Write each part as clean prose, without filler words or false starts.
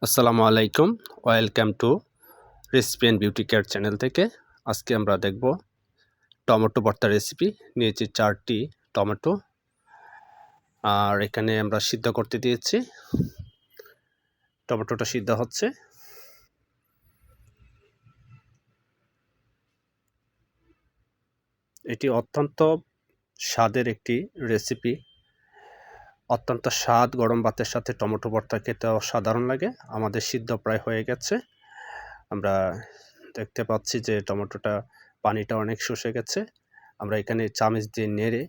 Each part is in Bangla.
আসসালামু আলাইকুম, welcome to recipe and beauty care channel থেকে। আজকে আমরা দেখব টমেটো ভর্তা রেসিপি। নিয়েছি 4টি টমেটো, আর এখানে আমরা সিদ্ধ করতে দিয়েছি। টমেটোটা সিদ্ধ হচ্ছে। এটি অত্যন্ত স্বাদের একটি রেসিপি। অত্যন্ত স্বাদ, গরম ভাতের সাথে টমেটো ভর্তা খেতে অসাধারণ লাগে। আমাদের সিদ্ধ প্রায় হয়ে গেছে। আমরা দেখতে পাচ্ছি যে টমেটোটা পানিটা অনেক শুষে গেছে। আমরা এখানে চামচ দিয়ে নেড়ে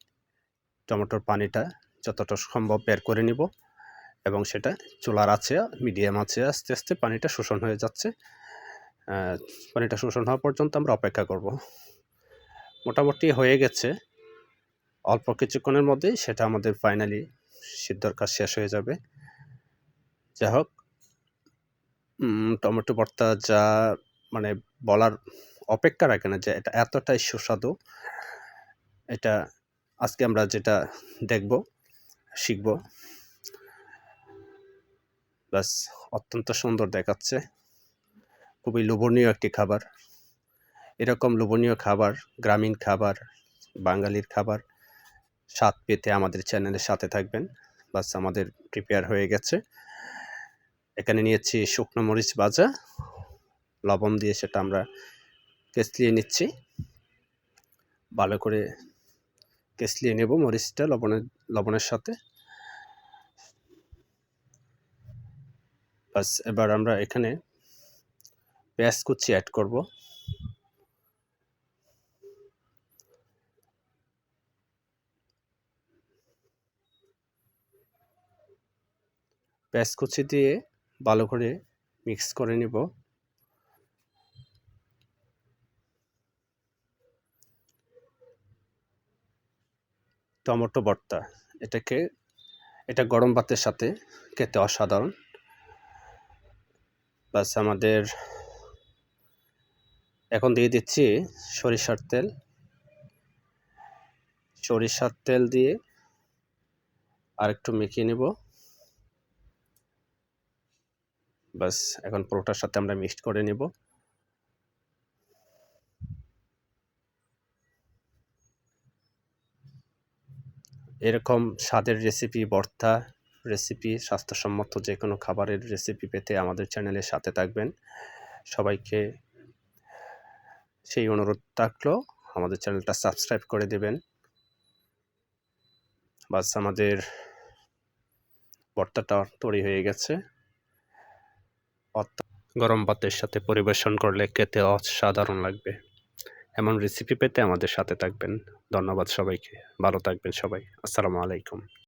টমেটোর পানিটা যতটা সম্ভব বের করে নিব, এবং সেটা চুলার আছে মিডিয়াম আছে আস্তে আস্তে পানিটা শোষণ হয়ে যাচ্ছে। পানিটা শোষণ হওয়া পর্যন্ত আমরা অপেক্ষা করব। মোটামুটি হয়ে গেছে। অল্প কিছুক্ষণের মধ্যেই সেটা আমাদের ফাইনালি সিদ্ধর কাজ শেষ হয়ে যাবে। যাই হোক, টমেটো ভর্তা যা মানে বলার অপেক্ষা রাখে না যে এটা এতটাই সুস্বাদু। এটা আজকে আমরা যেটা দেখব, শিখব, প্লাস অত্যন্ত সুন্দর দেখাচ্ছে। খুবই লোভনীয় একটি খাবার। এরকম লোভনীয় খাবার, গ্রামীণ খাবার, বাঙালির খাবার স্বাদ পেতে আমাদের চ্যানেলের সাথে থাকবেন। বাস আমাদের প্রিপেয়ার হয়ে গেছে। এখানে নিয়েছি শুকনো মরিচ ভাজা, লবণ দিয়ে সেটা আমরা কেচলিয়ে নিচ্ছি। ভালো করে কেচলিয়ে নেব মরিচটা লবণের সাথে। বাস এবার আমরা এখানে পেঁয়াজ কুচি অ্যাড করব। পেঁয়াজ কুচি দিয়ে ভালো করে মিক্স করে নিব। টমেটো ভর্তা, এটা গরম ভাতের সাথে খেতে অসাধারণ। বাস আমাদের এখন দিয়ে দিচ্ছি সরিষার তেল। সরিষার তেল দিয়ে আরেকটু মেখে নেব। বাস এখন পুরোটার সাথে আমরা মিক্সড করে নেব। এরকম স্বাদের রেসিপি, ভর্তা রেসিপি, স্বাস্থ্যসম্মত যে কোনো খাবারের রেসিপি পেতে আমাদের চ্যানেলের সাথে থাকবেন। সবাইকে সেই অনুরোধ থাকলো, আমাদের চ্যানেলটা সাবস্ক্রাইব করে দেবেন। বাস আমাদের ভর্তাটা তৈরি হয়ে গেছে। গরম ভাতের সাথে পরিবেশন করলে খেতে অসাধারণ লাগবে। এমন রেসিপি পেতে আমাদের সাথে থাকবেন। ধন্যবাদ সবাইকে। ভালো থাকবেন সবাই। আসসালামু আলাইকুম।